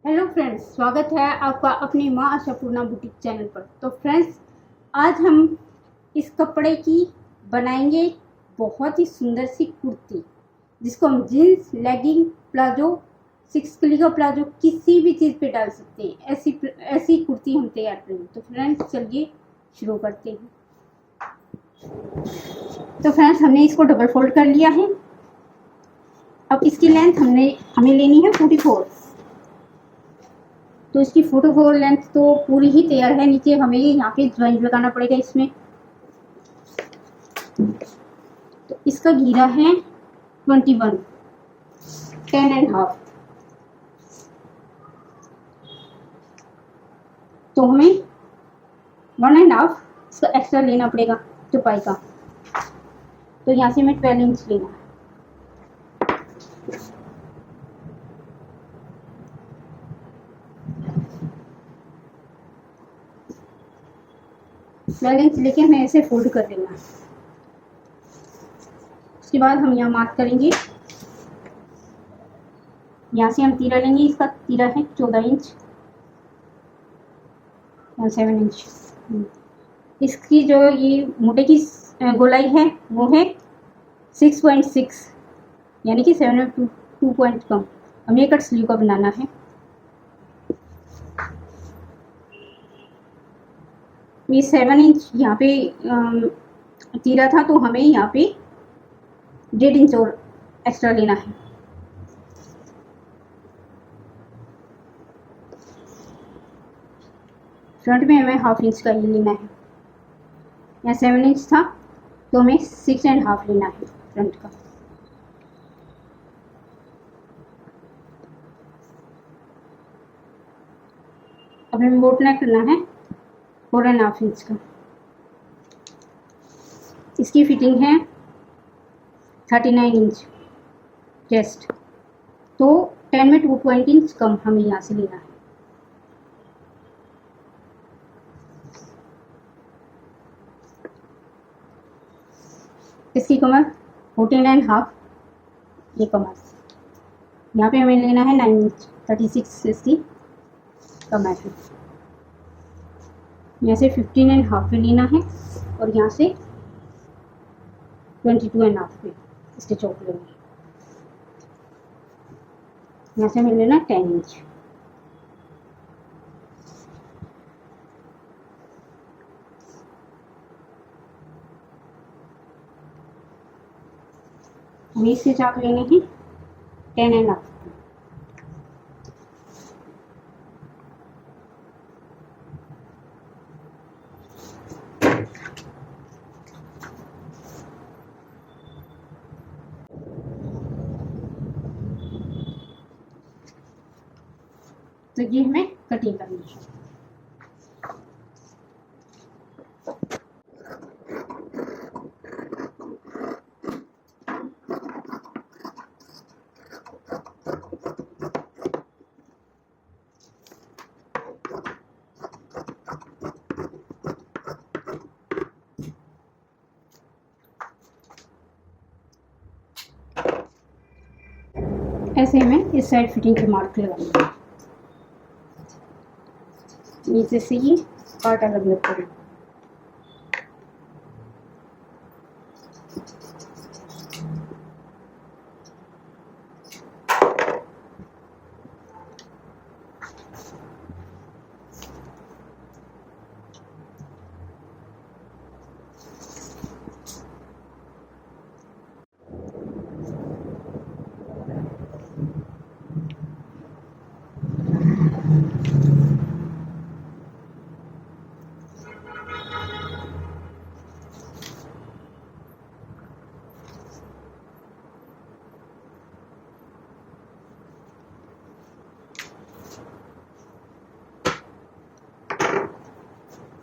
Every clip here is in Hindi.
हेलो फ्रेंड्स, स्वागत है आपका अपनी माँ आशापूर्णा बुटीक चैनल पर। तो फ्रेंड्स, आज हम इस कपड़े की बनाएंगे बहुत ही सुंदर सी कुर्ती, जिसको हम जीन्स, लेगिंग, प्लाजो, सिक्स क्ली का प्लाजो किसी भी चीज़ पे डाल सकते हैं। ऐसी कुर्ती हम तैयार करेंगे। तो फ्रेंड्स, चलिए शुरू करते हैं। तो फ्रेंड्स, हमने इसको डबल फोल्ड कर लिया है। अब इसकी लेंथ हमें लेनी है 44। तो इसकी 44 लेंथ तो पूरी ही तैयार है। नीचे हमें यहाँ पे ज्वाइन लगाना पड़ेगा इसमें। तो इसका घेरा है 21, 10.5। तो हमें 1.5 इसका एक्स्ट्रा लेना पड़ेगा चौपाई का। तो यहाँ से हमें 12 इंच लेना है। इंच लेके हमें ऐसे फोल्ड कर देना है। उसके बाद हम यहाँ मार्क करेंगे। यहाँ से हम तीरा लेंगे। इसका तीरा है 14 इंच, 7 इंच। इसकी जो ये मोटे की गोलाई है वो है 6.6, यानी कि 7 में 2 पॉइंट कम। हमें कट स्लीव का बनाना है। ये 7 इंच यहाँ पे तीरा था, तो हमें यहाँ पे 1.5 इंच और एक्स्ट्रा लेना है। फ्रंट में हमें 1/2 इंच का ये लेना है। यहाँ 7 इंच था, तो हमें 6.5 लेना है फ्रंट का। अब हमें बोट नेक करना है 4.5 इंच का। इसकी फिटिंग है 39 इंच चेस्ट। तो 10 में 2 पॉइंट इंच कम हमें यहाँ से लेना है। इसकी कमर 14.5, ये कमर। यहाँ पे हमें लेना है 9 इंच, 36 इसकी कमर है। यहाँ से 15.5 पे लेना है और यहाँ से 22.5 पे इसके चौक लेंगे। यहाँ से हमें लेना 10 इंच। हमें इसके चाक लेने हैं 10.5। तो ये हमें कटिंग करनी है। ऐसे हमें इस साइड फिटिंग के मार्क लगाएंगे। नीचे से ये पार्ट अलग अलग करेंगे।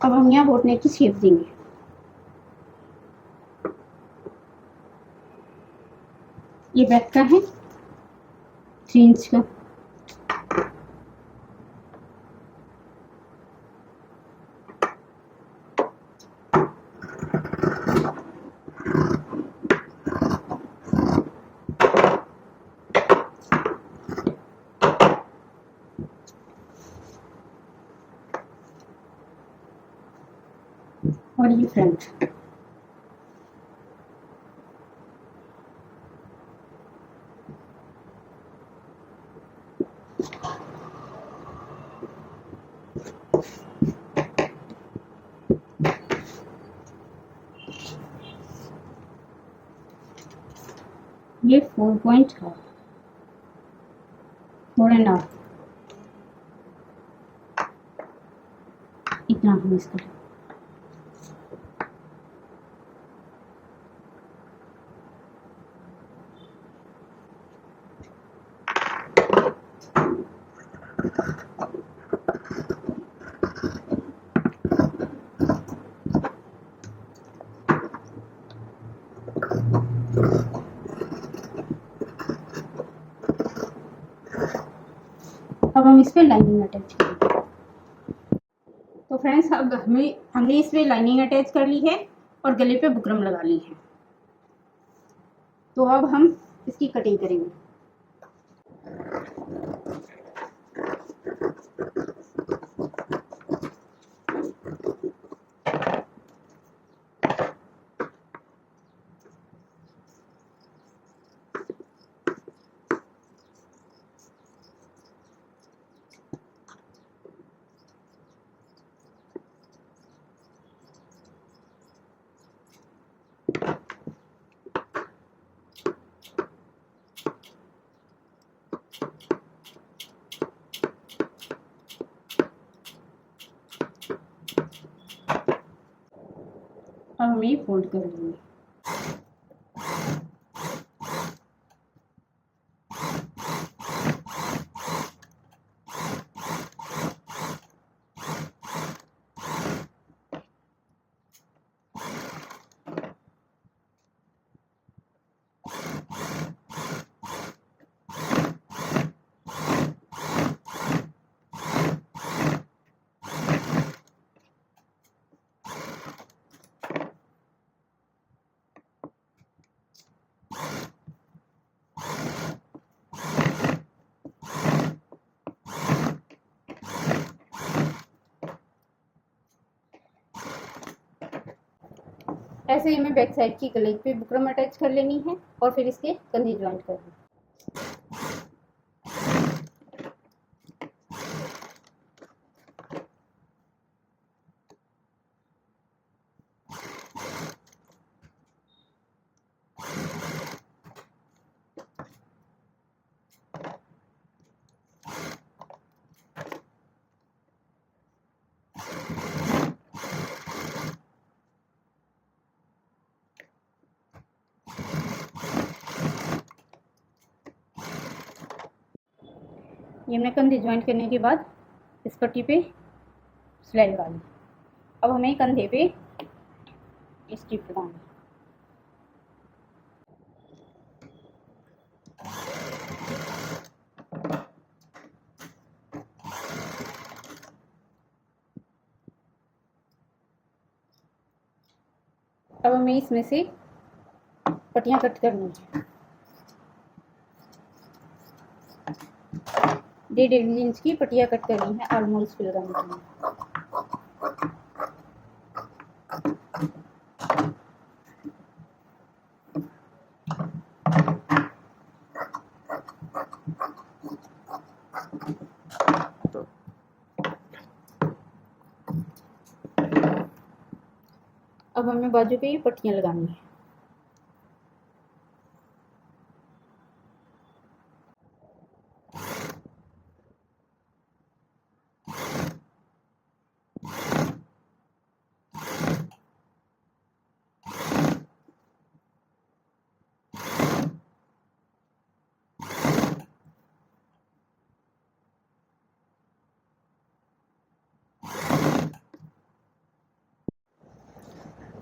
अब हम यहाँ बोट नेक की शेप देंगे। ये बैक का है 3 इंच का। ये फ्रंट। ये 4 पॉइंट है, 4.5 इतना हम इसका। अब हम इस पे लाइनिंग अटैच करेंगे। तो फ्रेंड्स, अब हमने इस पे लाइनिंग अटैच कर ली है और गले पे बुकरम लगा ली है। तो अब हम इसकी कटिंग करेंगे। अब हम ये फोल्ड कर लेंगे। ऐसे ही हमें बैक साइड की गले पे बुकरम अटैच कर लेनी है और फिर इसके कंधे ज्वाइंट करनी है। ये हमने कंधे ज्वाइंट करने के बाद इस पट्टी पे सिलाई लगा ली। अब हमें कंधे पे स्ट्रिप लगानी है। अब हमें इसमें से पट्टियाँ कट करनी है। 1.5 इंच की पट्टियाँ कट करनी है आर्म होल्स पे लगाने के लिए। अब हमें बाजू पे ये पट्टियाँ लगानी है।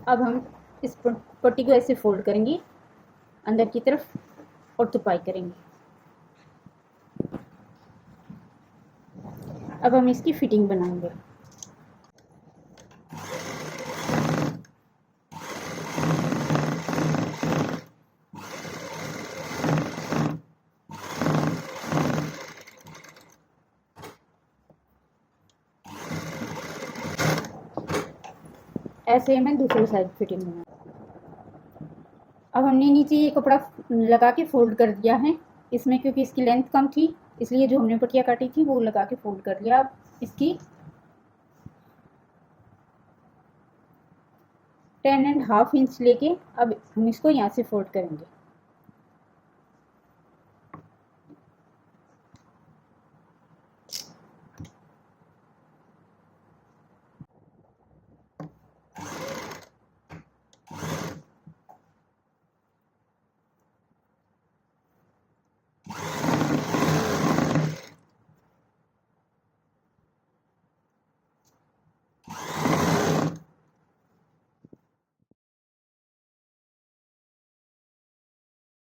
अब हम इस पट्टी को ऐसे फोल्ड करेंगे अंदर की तरफ और तुपाई करेंगे। अब हम इसकी फिटिंग बनाएंगे। ऐसे मैं दूसरी साइड फिटिंग बना। अब हमने नीचे ये कपड़ा लगा के फोल्ड कर दिया है इसमें, क्योंकि इसकी लेंथ कम थी इसलिए जो हमने पट्टियाँ काटी थी वो लगा के फोल्ड कर लिया। अब इसकी 10.5 इंच लेके अब हम इसको यहाँ से फोल्ड करेंगे।